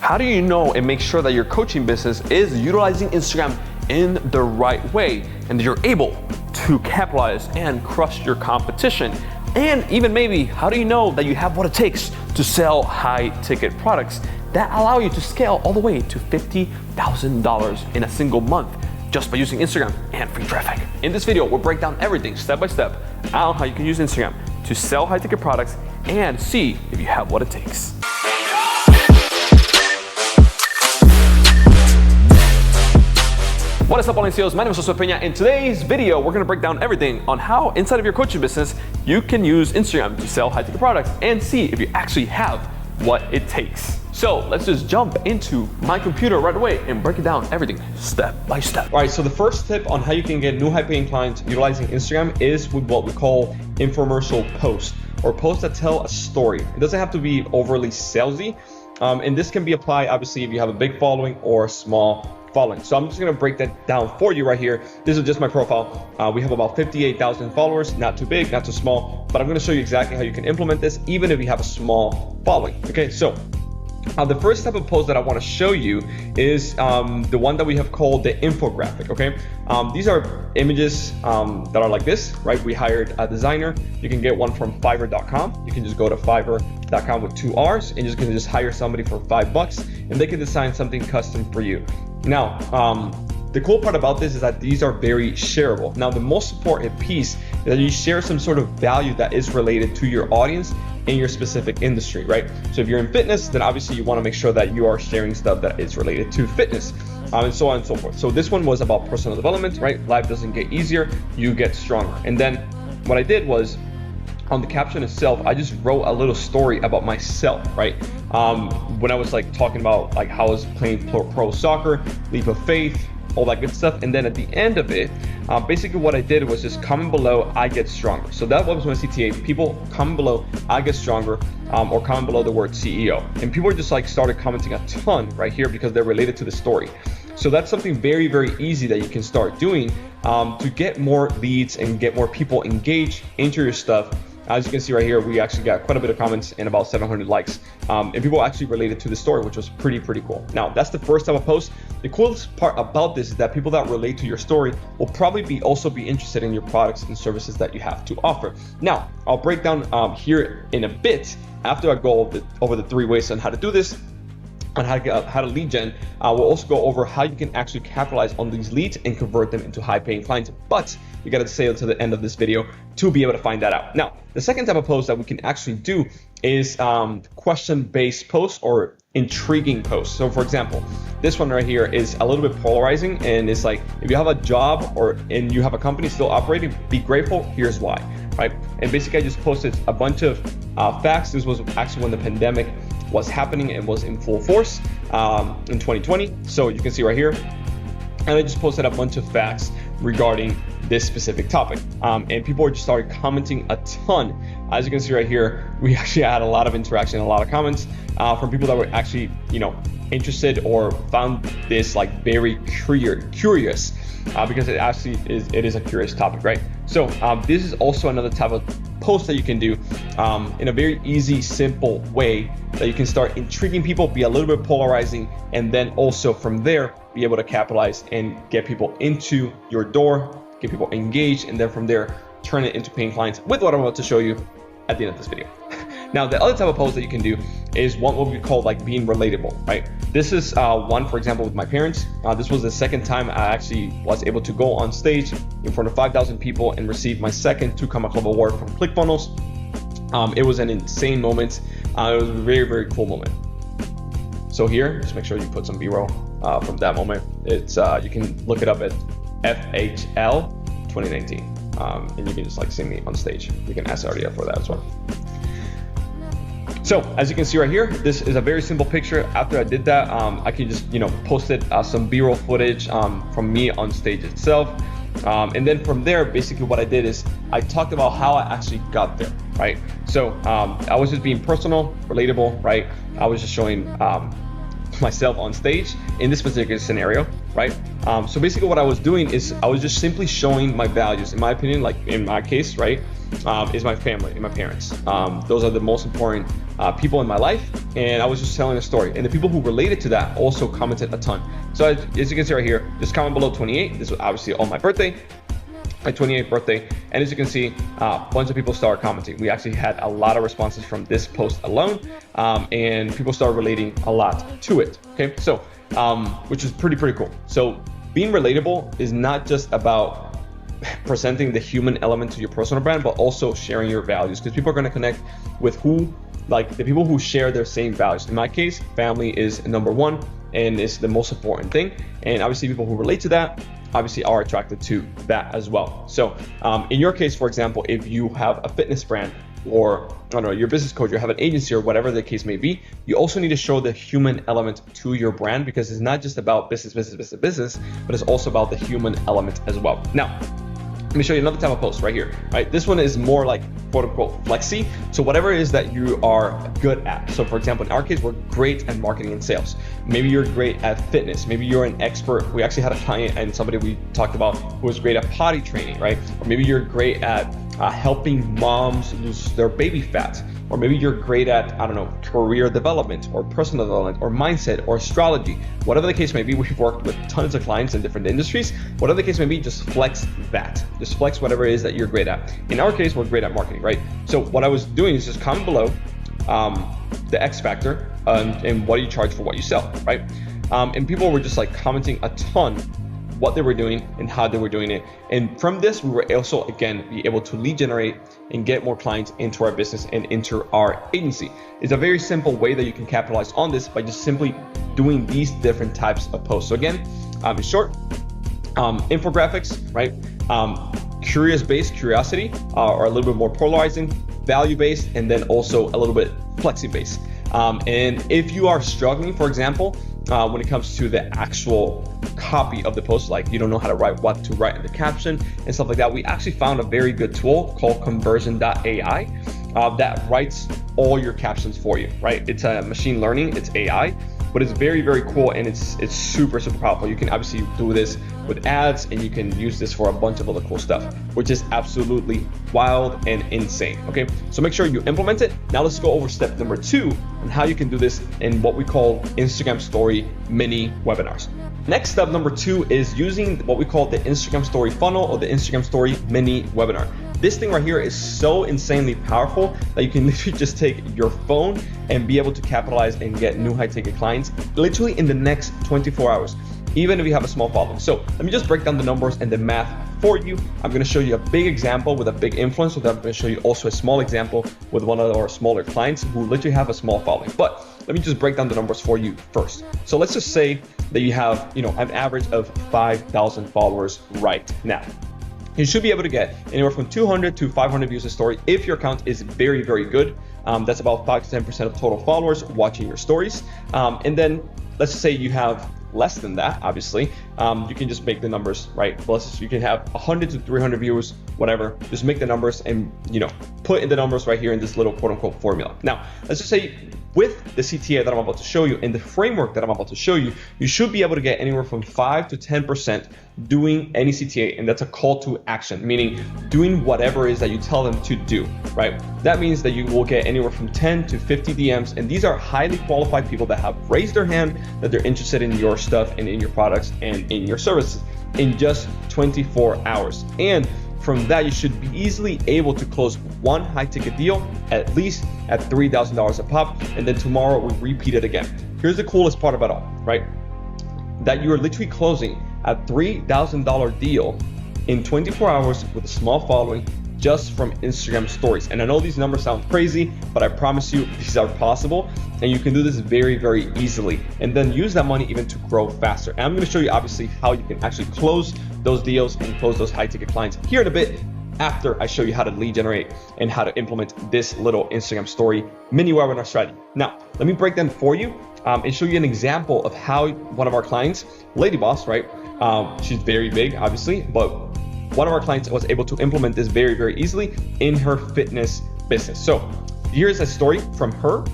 How do you know and make sure that your coaching business is utilizing Instagram in the right way and that you're able to capitalize and crush your competition? And even maybe, how do you know that you have what it takes to sell high ticket products that allow you to scale all the way to $50,000 in a single month just by using Instagram and free traffic? In this video, we'll break down everything step by step on how you can use Instagram to sell high ticket products and see if you have what it takes. What is up, online CEOs? My name is Josue Pena. In today's video, we're gonna break down everything on how inside of your coaching business, you can use Instagram to sell high ticket products and see if you actually have what it takes. So let's just jump into my computer right away and break it down everything step by step. All right, so the first tip on how you can get new high paying clients utilizing Instagram is with what we call infomercial posts, or posts that tell a story. It doesn't have to be overly salesy. And this can be applied obviously if you have a big following or a small following. So I'm just gonna break that down for you right here. This is just my profile. We have about 58,000 followers, not too big, not too small, but I'm gonna show you exactly how you can implement this even if you have a small following. Okay, so the first type of post that I want to show you is the one that we have called the infographic. Okay, these are images that are like this, right? We hired a designer. You can get one from Fiverr.com. You can just go to Fiverr.com with 2 R's and you can just hire somebody for $5 and they can design something custom for you. Now, the cool part about this is that these are very shareable. Now, the most important piece is that you share some sort of value that is related to your audience in your specific industry, right? So if you're in fitness, then obviously you want to make sure that you are sharing stuff that is related to fitness, and so on and so forth. So this one was about personal development, right? Life doesn't get easier, you get stronger. And then what I did was, on the caption itself, I just wrote a little story about myself, right? When I was like talking about like how I was playing pro soccer, leap of faith, all that good stuff. And then at the end of it, basically what I did was just comment below, I get stronger. So that was my CTA. People comment below, I get stronger, or comment below the word CEO. And people just like started commenting a ton right here because they're related to the story. So that's something very, very easy that you can start doing to get more leads and get more people engaged into your stuff. As you can see right here, we actually got quite a bit of comments and about 700 likes. And people actually related to the story, which was pretty cool. Now, that's the first type of post. The coolest part about this is that people that relate to your story will probably also be interested in your products and services that you have to offer. Now, I'll break down here in a bit after I go over the 3 ways on how to do this, on how to lead gen. We'll also go over how you can actually capitalize on these leads and convert them into high paying clients. But you got to stay until the end of this video to be able to find that out. Now, the second type of post that we can actually do is question-based posts or intriguing posts. So for example, this one right here is a little bit polarizing, and it's like, if you have a job and you have a company still operating, be grateful, here's why, right? And basically I just posted a bunch of facts. This was actually when the pandemic was happening and was in full force in 2020. So you can see right here, and I just posted a bunch of facts regarding this specific topic, and people just started commenting a ton. As you can see right here, we actually had a lot of interaction, a lot of comments from people that were actually, interested or found this like very curious, because it actually is a curious topic, right? So this is also another type of post that you can do in a very easy, simple way that you can start intriguing people, be a little bit polarizing, and then also from there be able to capitalize and get people into your door, get people engaged, and then from there turn it into paying clients with what I'm about to show you at the end of this video. Now, the other type of post that you can do is what we call like being relatable, right? This is one, for example, with my parents. This was the second time I actually was able to go on stage in front of 5,000 people and receive my second 2 Comma Club award from ClickFunnels. It was an insane moment. It was a very cool moment. So here, just make sure you put some B-roll from that moment. It's you can look it up at FHL 2019, and you can just like see me on stage. You can ask Ardia for that as well. So as you can see right here, this is a very simple picture. After I did that, I can just posted some B-roll footage from me on stage itself, and then from there, basically what I did is I talked about how I actually got there, right? So I was just being personal, relatable, right? I was just showing myself on stage in this particular scenario, right? So basically what I was doing is I was just simply showing my values. In my opinion, like in my case, right, is my family and my parents. Those are the most important people in my life, and I was just telling a story. And the people who related to that also commented a ton. So as you can see right here, just comment below 28. This was obviously on my birthday, my 28th birthday, and as you can see, a bunch of people started commenting. We actually had a lot of responses from this post alone, and people started relating a lot to it. Okay, so which is pretty cool. So being relatable is not just about presenting the human element to your personal brand, but also sharing your values, because people are going to connect with the people who share their same values. In my case, family is number one and it's the most important thing, and obviously people who relate to that obviously are attracted to that as well. So in your case, for example, if you have a fitness brand, or I don't know, you're a business coach, you have an agency, or whatever the case may be, you also need to show the human element to your brand, because it's not just about business, but it's also about the human element as well. Now, let me show you another type of post right here, right? This one is more like quote unquote flexy. So whatever it is that you are good at. So for example, in our case, we're great at marketing and sales. Maybe you're great at fitness. Maybe you're an expert. We actually had a client and somebody we talked about who was great at potty training, right? Or maybe you're great at helping moms lose their baby fat. Or maybe you're great at, I don't know, career development or personal development or mindset or astrology. Whatever the case may be, we've worked with tons of clients in different industries. Whatever the case may be, just flex that. Just flex whatever it is that you're great at. In our case, we're great at marketing, right? So what I was doing is just comment below the X factor and what do you charge for what you sell, right? And people were just like commenting a ton what they were doing and how they were doing it. And from this, we were also, again, be able to lead generate and get more clients into our business and into our agency. It's a very simple way that you can capitalize on this by just simply doing these different types of posts. So again, in short, infographics, right? Curious-based, curiosity, or a little bit more polarizing, value-based, and then also a little bit flexi-based. And if you are struggling, for example, when it comes to the actual copy of the post, like you don't know how to write, what to write in the caption and stuff like that, we actually found a very good tool called conversion.ai that writes all your captions for you, right? It's a machine learning, it's AI, but it's very cool, and it's super powerful. You can obviously do this with ads, and you can use this for a bunch of other cool stuff, which is absolutely wild and insane. Okay, so make sure you implement it. Now let's go over step number 2 on how you can do this in what we call Instagram story mini webinars. Next step number 2 is using what we call the Instagram story funnel or the Instagram story mini webinar. This thing right here is so insanely powerful that you can literally just take your phone and be able to capitalize and get new high ticket clients literally in the next 24 hours, even if you have a small following. So let me just break down the numbers and the math for you. I'm going to show you a big example with a big influence, so that I'm going to show you also a small example with one of our smaller clients who literally have a small following. But let me just break down the numbers for you first. So let's just say that you have, an average of 5,000 followers right now. You should be able to get anywhere from 200 to 500 views a story if your account is very good. That's about 5 to 10% of total followers watching your stories. And then let's just say you have less than that, obviously. You can just make the numbers, right? You can have 100 to 300 views, whatever. Just make the numbers and, put in the numbers right here in this little quote unquote formula. Now, let's just say with the CTA that I'm about to show you and the framework that I'm about to show you, you should be able to get anywhere from 5 to 10% doing any CTA, and that's a call to action, meaning doing whatever it is that you tell them to do, right? That means that you will get anywhere from 10 to 50 DMs, and these are highly qualified people that have raised their hand that they're interested in your stuff and in your products and in your services in just 24 hours. And from that, you should be easily able to close one high ticket deal, at least at $3,000 a pop. And then tomorrow we repeat it again. Here's the coolest part about it all, right? That you're literally closing a $3,000 deal in 24 hours with a small following just from Instagram stories. And I know these numbers sound crazy, but I promise you these are possible, and you can do this very easily, and then use that money even to grow faster. And I'm going to show you obviously how you can actually close those deals and close those high ticket clients here in a bit, after I show you how to lead generate and how to implement this little Instagram story mini webinar strategy. Now, let me break them for you and show you an example of how one of our clients, Lady Boss, right? She's very big, obviously, but one of our clients was able to implement this very easily in her fitness business. So here's a story from her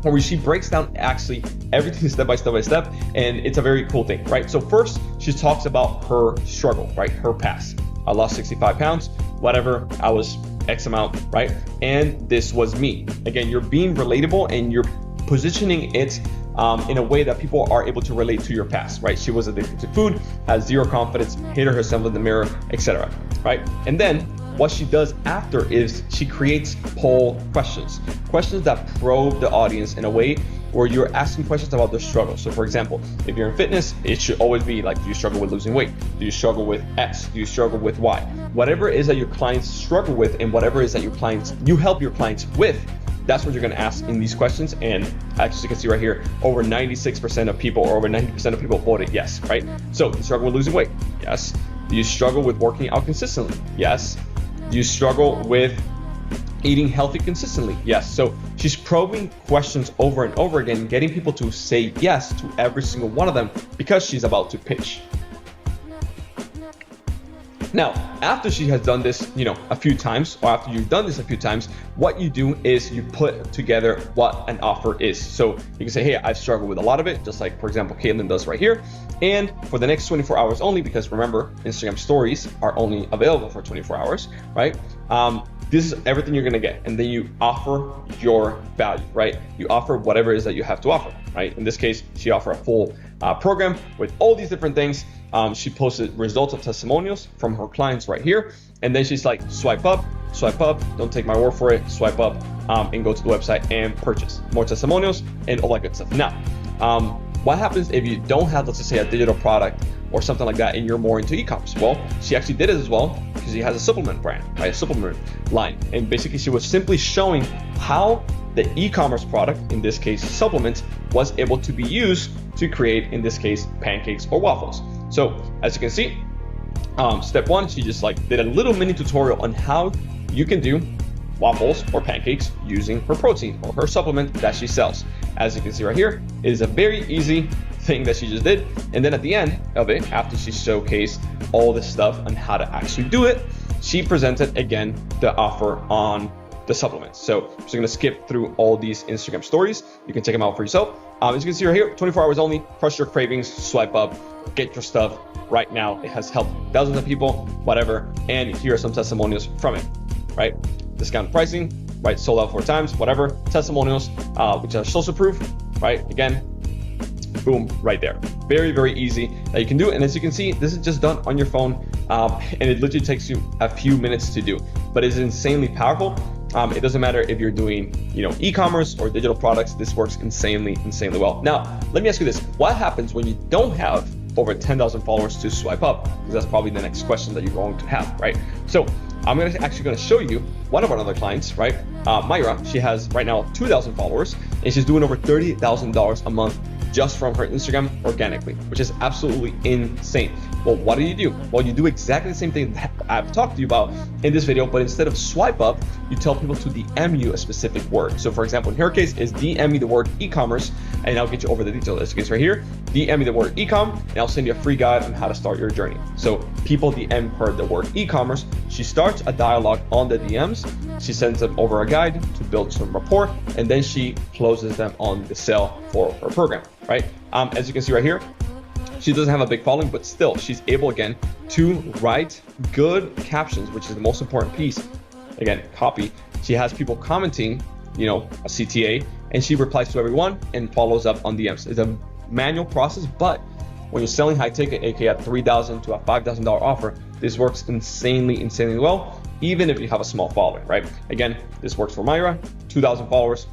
where she breaks down actually everything step by step, and it's a very cool thing, right? So first, she talks about her struggle, right? Her past. I lost 65 pounds, whatever, I was X amount, right? And this was me. Again, you're being relatable and you're positioning it in a way that people are able to relate to your past, right? She was addicted to food, has zero confidence, hated herself in the mirror, etc., right? And then what she does after is she creates poll questions that probe the audience in a way where you're asking questions about their struggle. So for example, if you're in fitness, it should always be like, do you struggle with losing weight? Do you struggle with X? Do you struggle with Y? Whatever it is that your clients struggle with and whatever it is that you help your clients with, that's what you're gonna ask in these questions. And as you can see right here, over 96% of people, or over 90% of people voted yes, right? So do you struggle with losing weight? Yes. Do you struggle with working out consistently? Yes. Do you struggle with eating healthy consistently? Yes. So she's probing questions over and over again, getting people to say yes to every single one of them because she's about to pitch. Now, after she has done this, a few times, or after you've done this a few times, what you do is you put together what an offer is. So you can say, hey, I've struggled with a lot of it, just like, for example, Caitlin does right here. And for the next 24 hours only, because remember, Instagram stories are only available for 24 hours, right? This is everything you're gonna get. And then you offer your value, right? You offer whatever it is that you have to offer, right? In this case, she offered a full program with all these different things. She posted results of testimonials from her clients right here. And then she's like, swipe up, don't take my word for it, swipe up and go to the website and purchase more testimonials and all that good stuff. Now, what happens if you don't have, let's just say, a digital product or something like that and you're more into e-commerce? Well, she actually did it as well because she has a supplement brand, right? A supplement line. And basically she was simply showing how the e-commerce product, in this case supplements, was able to be used to create, in this case, pancakes or waffles. So as you can see, step one, she just did a little mini tutorial on how you can do waffles or pancakes using her protein or her supplement that she sells. As you can see right here, it is a very easy thing that she just did. And then at the end of it, after she showcased all this stuff on how to actually do it, she presented again the offer on the supplements. So I'm just gonna skip through all these Instagram stories. You can check them out for yourself. As you can see right here, 24 hours only, crush your cravings, swipe up, get your stuff right now. It has helped thousands of people, whatever. And here are some testimonials from it, right? Discounted pricing, right? Sold out 4 times, whatever. Testimonials, which are social proof, right? Again, boom, right there. Very, very easy that you can do. And as you can see, this is just done on your phone. And it literally takes you a few minutes to do, but it's insanely powerful. It doesn't matter if you're doing, e-commerce or digital products. This works insanely well. Now, let me ask you this. What happens when you don't have over 10,000 followers to swipe up? Because that's probably the next question that you're going to have, right? So I'm actually going to show you one of our other clients, right? Myra, she has right now 2,000 followers and she's doing over $30,000 a month just from her Instagram organically, which is absolutely insane. Well, what do? Well, you do exactly the same thing that I've talked to you about in this video, but instead of swipe up, you tell people to DM you a specific word. So for example, in her case is DM me the word e-commerce and I'll get you over the details. As you can see right here, DM me the word e-com and I'll send you a free guide on how to start your journey. So people DM her the word e-commerce. She starts a dialogue on the DMs. She sends them over a guide to build some rapport, and then she closes them on the sale for her program, right? As you can see right here, she doesn't have a big following, but still she's able again to write good captions, which is the most important piece. Again, copy. She has people commenting, a CTA, and she replies to everyone and follows up on DMs. It's a manual process, but when you're selling high ticket, aka a $3,000 to a $5,000 offer, this works insanely well, even if you have a small following, right? Again, this works for Myra, 2,000 followers.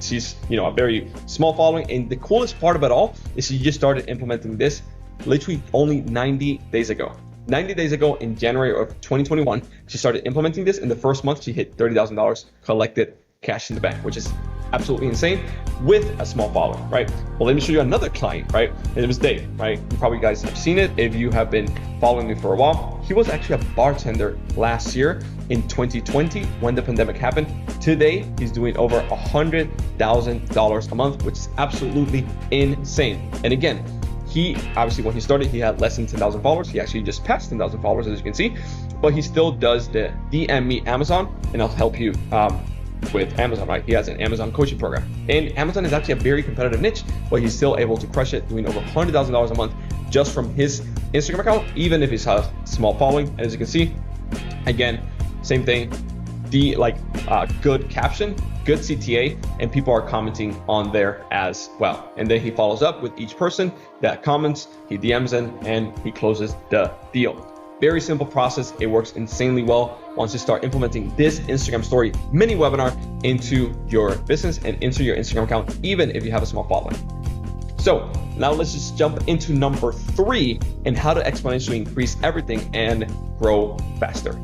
She's, a very small following. And the coolest part of it all is she just started implementing this literally only 90 days ago. 90 days ago in January of 2021, she started implementing this. In the first month, she hit $30,000 collected cash in the bank, which is absolutely insane with a small following, right? Well, let me show you another client, right? And it was Dave, right? You probably guys have seen it if you have been following me for a while. He was actually a bartender last year in 2020 when the pandemic happened. Today, he's doing over $100,000 a month, which is absolutely insane. And again, he obviously, when he started, he had less than 10,000 followers. He actually just passed 10,000 followers, as you can see, but he still does the DM me Amazon, and I'll help you with Amazon, right? He has an Amazon coaching program. And Amazon is actually a very competitive niche, but he's still able to crush it, doing over $100,000 a month just from his Instagram account, even if he has a small following. And as you can see, again, same thing, good caption, good CTA, and people are commenting on there as well. And then he follows up with each person that comments, he DMs in, and he closes the deal. Very simple process. It works insanely well once you start implementing this Instagram story mini webinar into your business and into your Instagram account, even if you have a small following. So now let's just jump into number 3 and how to exponentially increase everything and grow faster.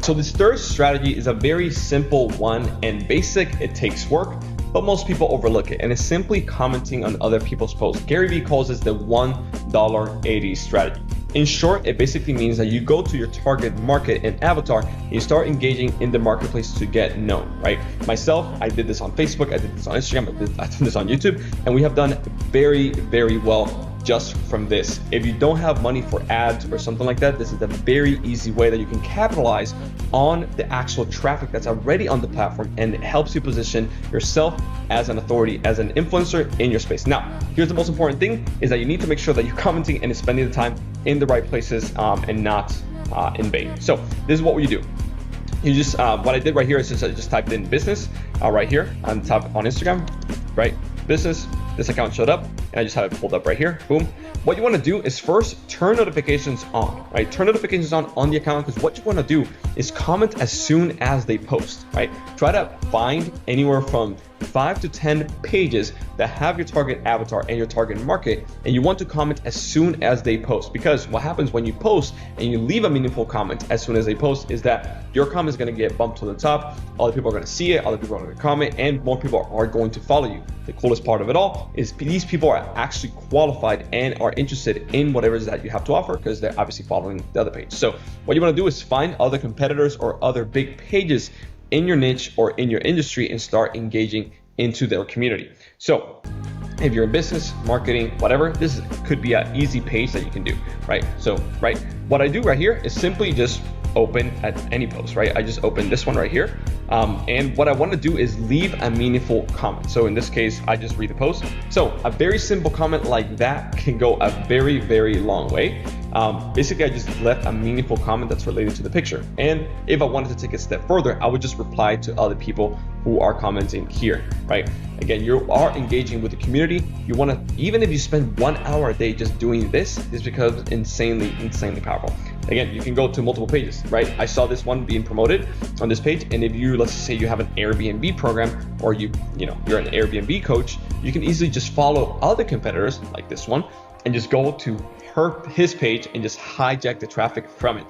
So this third strategy is a very simple one and basic. It takes work, but most people overlook it, and it's simply commenting on other people's posts. Gary Vee calls this the $1.80 strategy. In short, it basically means that you go to your target market and avatar, and you start engaging in the marketplace to get known, right? Myself, I did this on Facebook, I did this on Instagram, I did this on YouTube, and we have done very, very well just from this. If you don't have money for ads or something like that, this is a very easy way that you can capitalize on the actual traffic that's already on the platform, and it helps you position yourself as an authority, as an influencer in your space. Now, here's the most important thing is that you need to make sure that you're commenting and spending the time in the right places and not in vain. So this is what you do. You just, what I did right here is I just typed in business right here on top on Instagram, right? Business, this account showed up, and I just have it pulled up right here, boom. What you wanna do is first turn notifications on, right? Turn notifications on the account, because what you wanna do is comment as soon as they post, right? Try to find anywhere from 5 to 10 pages that have your target avatar and your target market, and you want to comment as soon as they post, because what happens when you post and you leave a meaningful comment as soon as they post is that your comment is going to get bumped to the top, other people are going to see it, other people are going to comment, and more people are going to follow you. The coolest part of it all is these people are actually qualified and are interested in whatever it is that you have to offer, because they're obviously following the other page. So what you want to do is find other competitors or other big pages in your niche or in your industry and start engaging into their community. So if you're in business, marketing, whatever, this could be an easy page that you can do, right? So, right, what I do right here is simply just open at any post, right? I just open this one right here. And what I want to do is leave a meaningful comment. So in this case, I just read the post. So a very simple comment like that can go a very, very long way. Basically, I just left a meaningful comment that's related to the picture. And if I wanted to take a step further, I would just reply to other people who are commenting here, right? Again, you are engaging with the community. You want to, even if you spend 1 hour a day just doing this, this becomes insanely powerful. Again, you can go to multiple pages, right? I saw this one being promoted on this page, and if you, let's say you have an Airbnb program, or you're an Airbnb coach, you can easily just follow other competitors like this one and just go to his page and just hijack the traffic from it.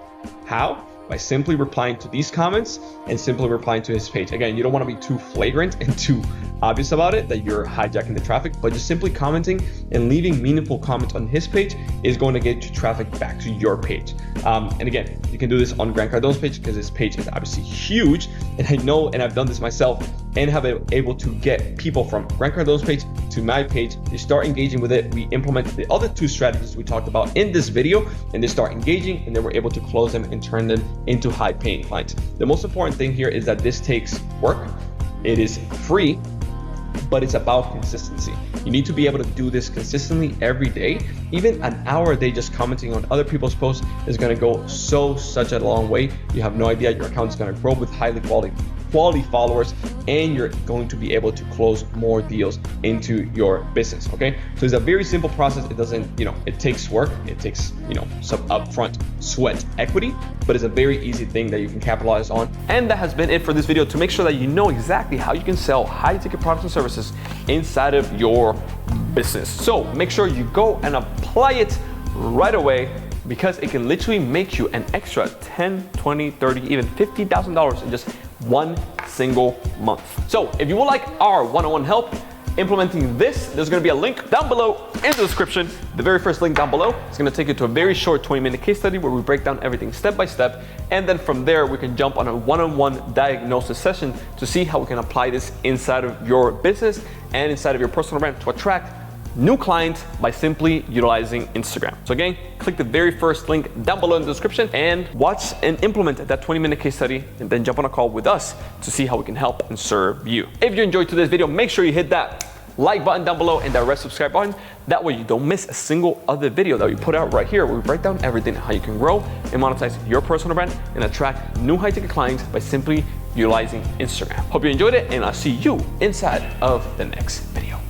How? By simply replying to these comments and simply replying to his page. Again, you don't want to be too flagrant and too obvious about it that you're hijacking the traffic, but just simply commenting and leaving meaningful comments on his page is going to get you traffic back to your page. And again, you can do this on Grant Cardone's page because his page is obviously huge, and I know, and I've done this myself, and have been able to get people from Grant Cardone's page to my page. They start engaging with it. We implement the other 2 strategies we talked about in this video, and they start engaging, and then we're able to close them and turn them into high-paying clients. The most important thing here is that this takes work. It is free, but it's about consistency. You need to be able to do this consistently every day. Even an hour a day just commenting on other people's posts is going to go such a long way. You have no idea. Your account is going to grow with highly quality followers, and you're going to be able to close more deals into your business. Okay, so it's a very simple process. It doesn't, it takes work, it takes, some upfront sweat equity, but it's a very easy thing that you can capitalize on. And that has been it for this video, to make sure that you know exactly how you can sell high ticket products and services inside of your business. So make sure you go and apply it right away, because it can literally make you an extra $10, $20, $30, even $50,000 in just one single month. So if you would like our one-on-one help implementing this, there's going to be a link down below in the description. The very first link down below is going to take you to a very short 20-minute case study where we break down everything step by step, and then from there we can jump on a one-on-one diagnosis session to see how we can apply this inside of your business and inside of your personal brand to attract new clients by simply utilizing Instagram. So again, click the very first link down below in the description and watch and implement that 20-minute case study, and then jump on a call with us to see how we can help and serve you. If you enjoyed today's video, make sure you hit that like button down below and that red subscribe button. That way you don't miss a single other video that we put out right here, where we break down everything, how you can grow and monetize your personal brand and attract new high-ticket clients by simply utilizing Instagram. Hope you enjoyed it, and I'll see you inside of the next video.